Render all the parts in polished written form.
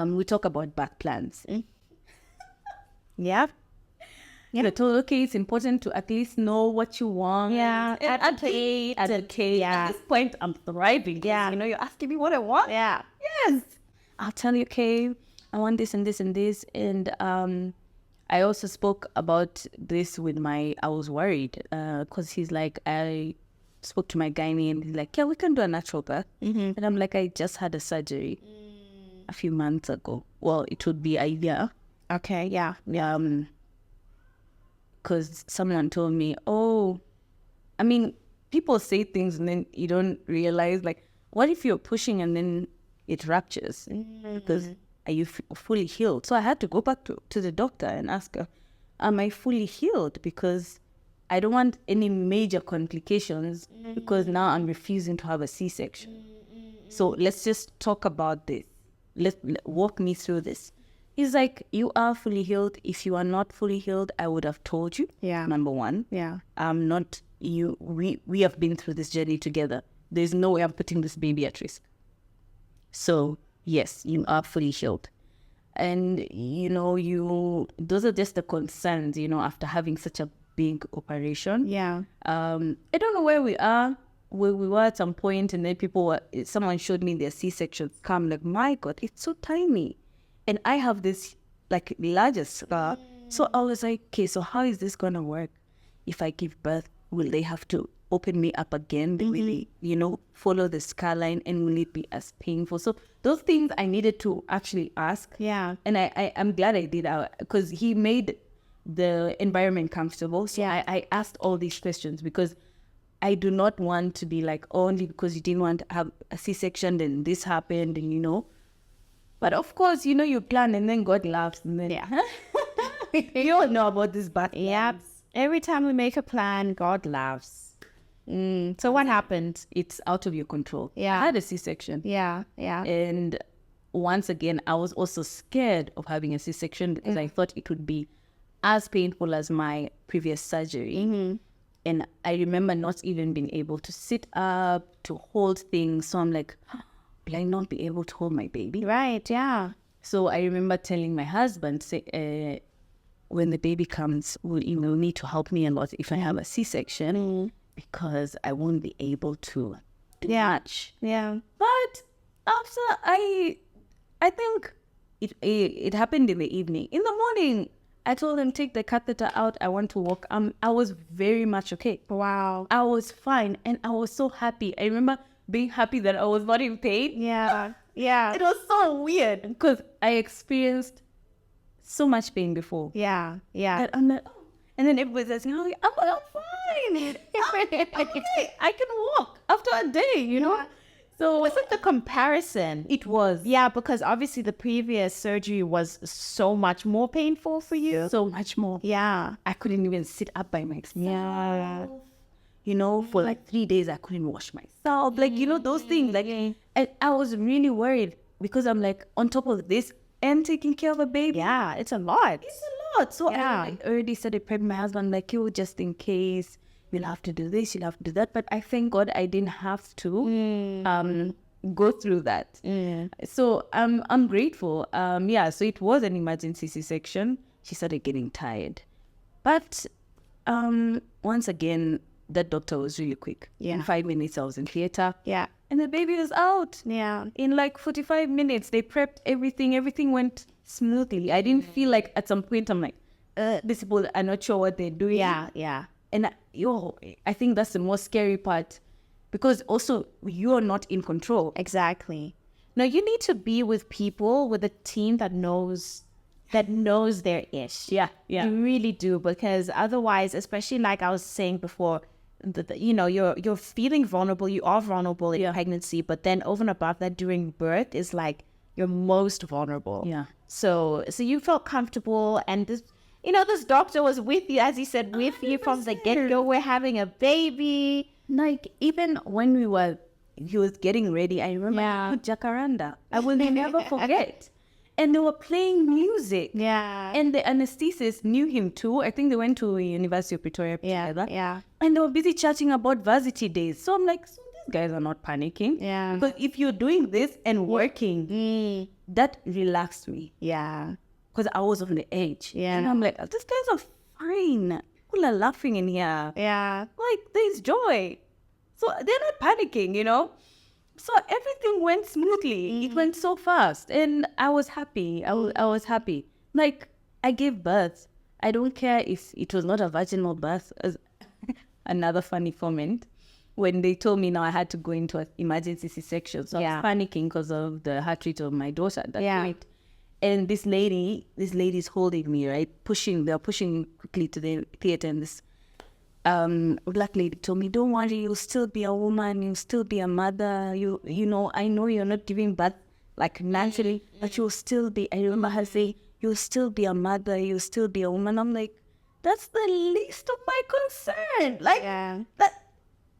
We talk about back plans. Yeah. I told, okay, it's important to at least know what you want. Yeah. Advocate. Yeah. At this point, I'm thriving. Yeah. You're asking me what I want. Yeah. Yes. I'll tell you, okay, I want this and this and this. And I also spoke about this with I was worried because he's like, I spoke to my gynae and he's like, yeah, we can do a natural birth. And I'm like, I just had a surgery a few months ago. Well, it would be a year. Okay. Yeah. Because someone told me, people say things and then you don't realize, like, what if you're pushing and then it ruptures? Because are you fully healed? So I had to go back to the doctor and ask her, am I fully healed? Because I don't want any major complications because now I'm refusing to have a C-section. So let's just talk about this. Walk me through this. He's like, you are fully healed. If you are not fully healed, I would have told you. Yeah. Number one. Yeah. I'm not you. We have been through this journey together. There's no way I'm putting this baby at risk. So yes, you are fully healed. And, those are just the concerns, after having such a big operation. Yeah. I don't know where we are. Where we were at some point, and then someone showed me their C-section scar. I'm like, my God, it's so tiny. And I have this like larger scar. So I was like, okay, so how is this going to work? If I give birth, will they have to open me up again? Will they, follow the scar line, and will it be as painful? So those things I needed to actually ask. Yeah. And I'm glad I did, because he made the environment comfortable. So yeah. I asked all these questions because I do not want to be like, only because you didn't want to have a C-section, then this happened, and But of course, you plan and then God laughs. And then, Yeah. You all know about this bad. Yep. Every time we make a plan, God laughs. So what happened? It's out of your control. Yeah. I had a C-section. Yeah. Yeah. And once again, I was also scared of having a C-section because I thought it would be as painful as my previous surgery. And I remember not even being able to sit up, to hold things. So I'm like, will I not be able to hold my baby? Right, yeah. So I remember telling my husband, when the baby comes, you will need to help me a lot if I have a C-section because I won't be able to do much. Yeah. But after I think it happened in the evening. In the morning, I told him, take the catheter out. I want to walk. I was very much okay. Wow. I was fine. And I was so happy. I remember being happy that I was not in pain. Yeah. Yeah. It was so weird because I experienced so much pain before. Yeah. Yeah. And I'm like, and then everybody's asking, I'm fine. I'm okay. I can walk after a day, Yeah. So was it the comparison? It was. Yeah, because obviously the previous surgery was so much more painful for you. So much more. Yeah. I couldn't even sit up by myself. Yeah. For like 3 days, I couldn't wash myself. Like, those things. Like, and I was really worried because I'm like, on top of this and taking care of a baby. Yeah, it's a lot. It's a lot. So I already started prepping my husband, like, just in case. You'll have to do this, you'll have to do that. But I thank God I didn't have to go through that. So I'm grateful. So it was an emergency C-section. She started getting tired. But once again, that doctor was really quick. Yeah. In 5 minutes, I was in theater. Yeah. And the baby was out. Yeah. In like 45 minutes, they prepped everything. Everything went smoothly. I didn't feel like at some point I'm like, these people are not sure what they're doing. Yeah. Yeah. And I think that's the most scary part because also you're not in control. Exactly. Now you need to be with people, with a team that knows their ish. Yeah. Yeah. You really do, because otherwise, especially like I was saying before, you're feeling vulnerable. You are vulnerable in pregnancy, but then over and above that, during birth is like you're most vulnerable. Yeah. So you felt comfortable, and this doctor was with you, as he said, with 100%. You from the get-go. We're having a baby. Like, even when he was getting ready, I remember Jacaranda. I will never forget. And they were playing music. Yeah. And the anesthetist knew him too. I think they went to University of Pretoria together. Yeah. And they were busy chatting about varsity days. So I'm like, so these guys are not panicking. Yeah. But if you're doing this and working, that relaxed me. Yeah. Because I was on the edge. Yeah. And I'm like, these guys are fine. People are laughing in here. Yeah. Like, there's joy. So they're not panicking, So everything went smoothly. It went so fast. And I was happy. I was happy. Like, I gave birth. I don't care if it was not a vaginal birth. As another funny comment. When they told me now I had to go into an emergency C-section. So I was panicking because of the heart rate of my daughter at that point. And this lady's holding me, right? They're pushing quickly to the theater, and this black lady told me, "Don't worry, you'll still be a woman, you'll still be a mother. I know you're not giving birth like naturally, but you'll still be." I remember her saying, "You'll still be a mother, you'll still be a woman." I'm like, that's the least of my concern. Like that,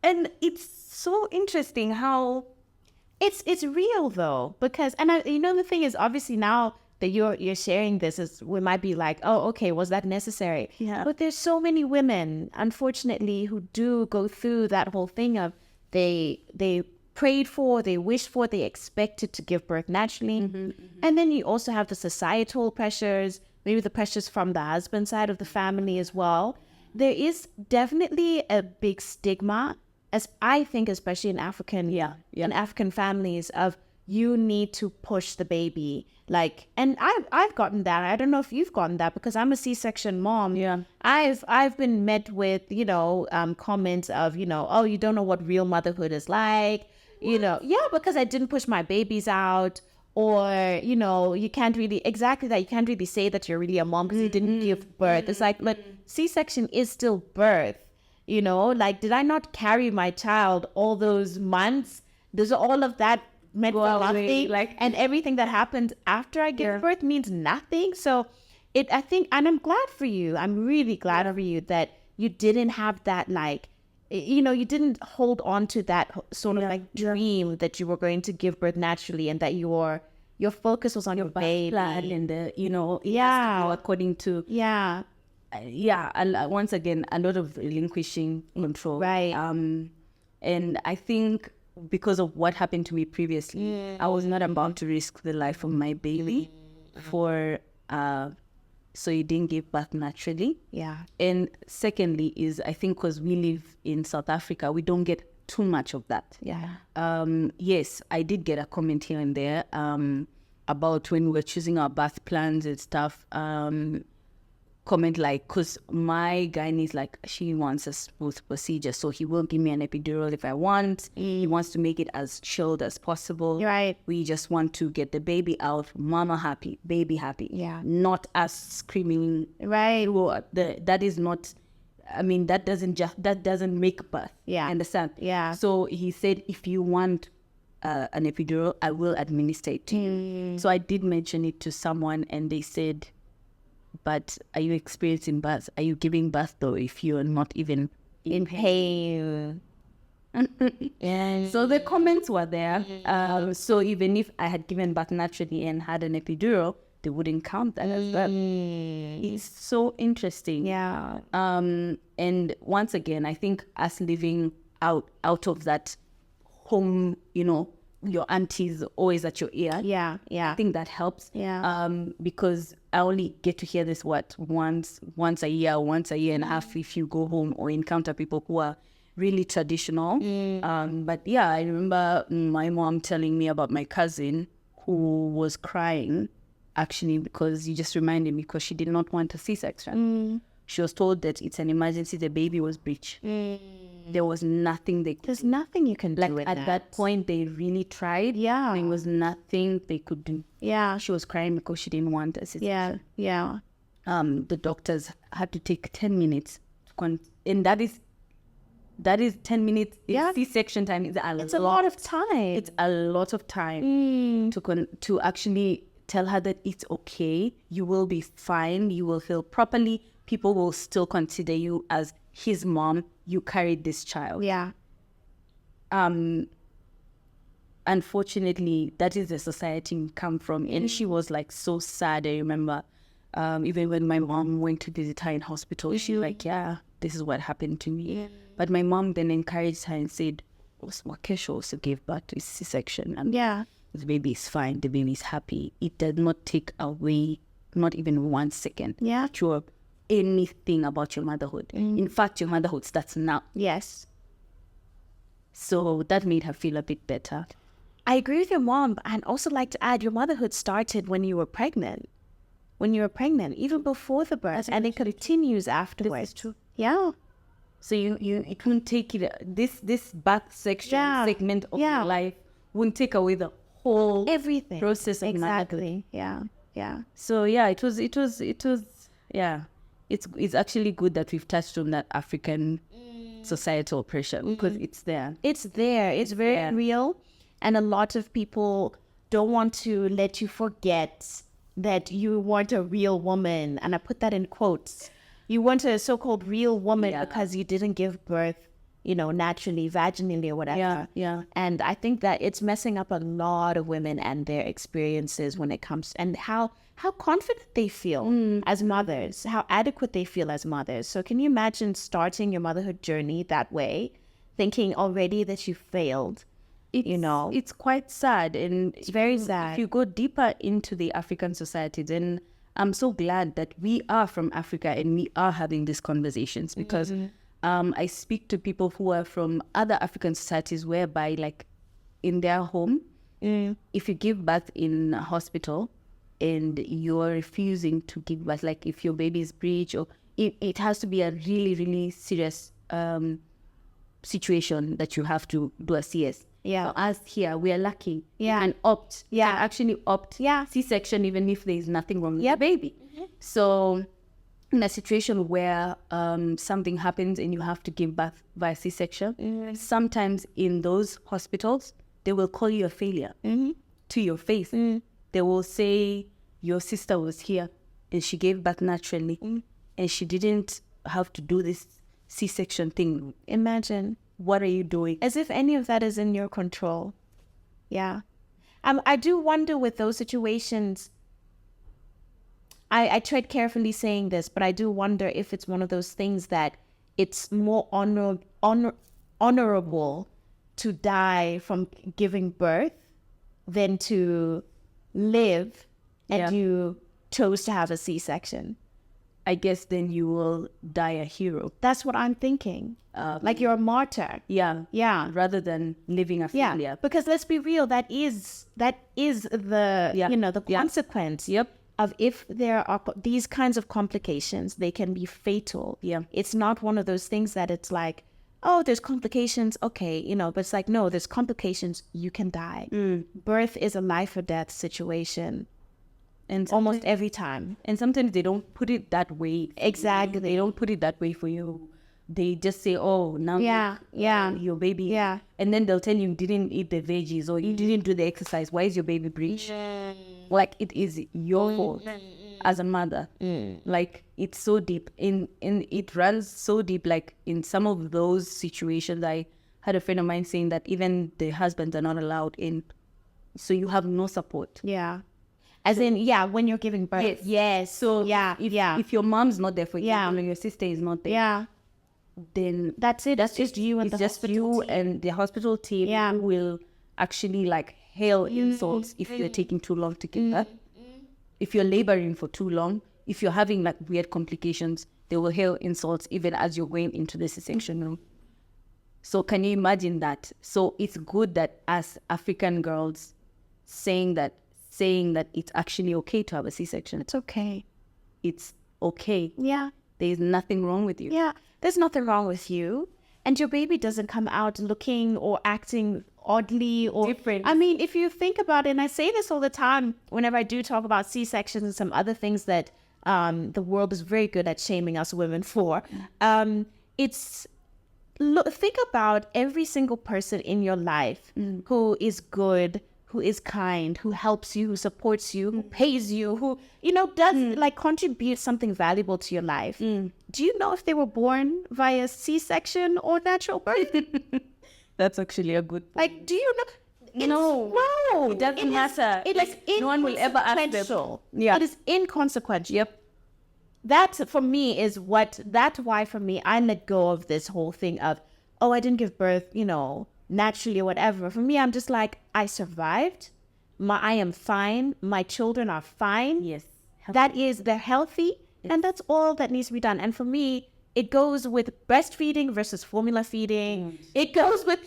and it's so interesting how it's real though, because the thing is, obviously now that you're sharing this, is we might be like, oh, okay, was that necessary? Yeah. But there's so many women, unfortunately, who do go through that whole thing of they prayed for, they wished for, they expected to give birth naturally. And then you also have the societal pressures, maybe the pressures from the husband side of the family as well. There is definitely a big stigma, as I think, especially in African families, of you need to push the baby. Like, and I've gotten that. I don't know if you've gotten that, because I'm a C-section mom. Yeah. I've been met with, comments of, oh, you don't know what real motherhood is like. Because I didn't push my babies out, or, you can't really, exactly that. You can't really say that you're really a mom because you didn't give birth. It's like, but C-section is still birth. Like, did I not carry my child all those months? There's all of that meant for nothing, and everything that happened after I gave birth means nothing. So I think, and I'm glad for you. I'm really glad for you that you didn't have that, you didn't hold on to that sort of dream that you were going to give birth naturally, and that your focus was on your baby plan, and according to and once again, a lot of relinquishing control, right? And I think because of what happened to me previously, I was not about to risk the life of my baby for so he didn't give birth naturally. Yeah. And secondly is, I think because we live in South Africa, we don't get too much of that. Yeah. Yes, I did get a comment here and there about when we were choosing our birth plans and stuff. Comment like, because my gynae is like, she wants a smooth procedure, so he will give me an epidural if I want. He wants to make it as chilled as possible. Right. We just want to get the baby out, mama happy, baby happy. Yeah. Not us screaming. Right. That is not, that doesn't make birth. Yeah. Understand? Yeah. So he said, if you want an epidural, I will administer it to you. So I did mention it to someone, and they said, but are you experiencing birth? Are you giving birth though if you're not even in pain? So the comments were there. So even if I had given birth naturally and had an epidural, they wouldn't count that as birth. It's so interesting. Yeah. And once again, I think us living out of that home, your auntie's always at your ear. Yeah. I think that helps. Yeah. Because I only get to hear this once a year and a half if you go home or encounter people who are really traditional. But yeah, I remember my mom telling me about my cousin who was crying, actually, because you just reminded me, because she did not want a C-section. She was told that it's an emergency, the baby was breech. There was nothing There's nothing you can do with at that point. They really tried. Yeah. There was nothing they could do. Yeah. She was crying because she didn't want a C-section. Yeah. The doctors had to take 10 minutes and that is 10 minutes. Yeah. C-section time is a lot of time. It's a lot of time to actually tell her that it's okay. You will be fine. You will heal properly. People will still consider you as his mom. You carried this child. Yeah. Unfortunately, that is the society we come from. And she was like so sad. I remember even when my mom went to visit her in hospital, she was like, yeah, this is what happened to me. But my mom then encouraged her and said, Wakesho also gave birth to C-section. And the baby is fine, the baby is happy. It does not take away, not even 1 second, sure, anything about your motherhood. In fact, your motherhood starts now. Yes. So that made her feel a bit better. I agree with your mom. And also like to add, your motherhood started when you were pregnant. Even before the birth. And it continues afterwards. This is true. Yeah. So you couldn't take it, this birth segment of your life wouldn't take away the whole everything process of exactly. motherhood. Yeah. So yeah, it was it's actually good that we've touched on that African societal pressure, because it's there. It's very real, and a lot of people don't want to let you forget that you weren't a real woman, and I put that in quotes. You weren't a so-called real woman because you didn't give birth, naturally, vaginally or whatever. Yeah. And I think that it's messing up a lot of women and their experiences when it comes, and how confident they feel as mothers, how adequate they feel as mothers. So can you imagine starting your motherhood journey that way, thinking already that you failed? It's quite sad, and it's very sad. If you go deeper into the African society, then I'm so glad that we are from Africa and we are having these conversations, because I speak to people who are from other African societies whereby, like, in their home, if you give birth in a hospital and you're refusing to give birth, like if your baby is breech, or it has to be a really, really serious situation that you have to do a CS. Yeah. So us here, we are lucky. Yeah. And opt. Yeah. And actually opt. Yeah. C-section, even if there is nothing wrong with the baby. So in a situation where something happens and you have to give birth via C-section, sometimes in those hospitals, they will call you a failure to your face. They will say, your sister was here and she gave birth naturally and she didn't have to do this C-section thing. Imagine. What are you doing? As if any of that is in your control. Yeah. I do wonder with those situations, I tread carefully saying this, but I do wonder if it's one of those things that it's more honorable to die from giving birth than to live and you chose to have a C-section. I guess then you will die a hero. That's what I'm thinking. Like you're a martyr. Yeah. Rather than living a failure. Yeah. Because let's be real, that is the the consequence. Yep. Of if there are these kinds of complications, they can be fatal. Yeah. It's not one of those things that it's like, oh, there's complications, okay, but it's like, no, there's complications, you can die. Birth is a life or death situation. And almost every time. And sometimes they don't put it that way. Exactly. They don't put it that way for you. They just say, oh, now your baby. Yeah. And then they'll tell you didn't eat the veggies or you didn't do the exercise. Why is your baby breech? Like, it is your fault as a mother. Like, it's so deep. It runs so deep. Like, in some of those situations, I had a friend of mine saying that even the husbands are not allowed in. So you have no support. Yeah. As in, when you're giving birth. Yes. So if your mom's not there for you, or your sister is not there, then that's it. That's just you and the hospital team. And the hospital team who will actually like hail insults if you're taking too long to give birth. If you're laboring for too long, if you're having like weird complications, they will hail insults even as you're going into the C-section room. So can you imagine that? So it's good that as African girls saying that it's actually okay to have a C-section. It's okay. It's okay. Yeah. There's nothing wrong with you. Yeah. There's nothing wrong with you. And your baby doesn't come out looking or acting oddly or different. I mean, if you think about it, and I say this all the time whenever I do talk about C-sections and some other things that the world is very good at shaming us women for. Think about every single person in your life who is good, who is kind, who helps you, who supports you, who pays you, who, does like contribute something valuable to your life. Do you know if they were born via C-section or natural birth? That's actually a good point. Like, do you know? No, it doesn't matter. It is no one will ever ask them. Yeah. It is inconsequential. Yep. That for me is that's why for me, I let go of this whole thing of, oh, I didn't give birth, naturally or whatever. For me, I'm just like, I survived. I am fine. My children are fine. Yes. They're healthy. And that's all that needs to be done. And for me, it goes with breastfeeding versus formula feeding. It goes with,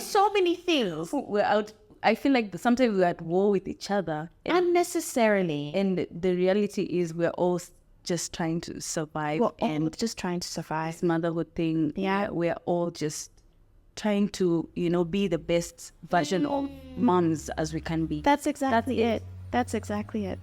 so many things. We're out. I feel like sometimes we're at war with each other. Unnecessarily. And the reality is we're all just trying to survive. We're all just trying to survive. This motherhood thing. Yeah. We're all just trying to, be the best version of moms as we can be. That's exactly it. That's exactly it.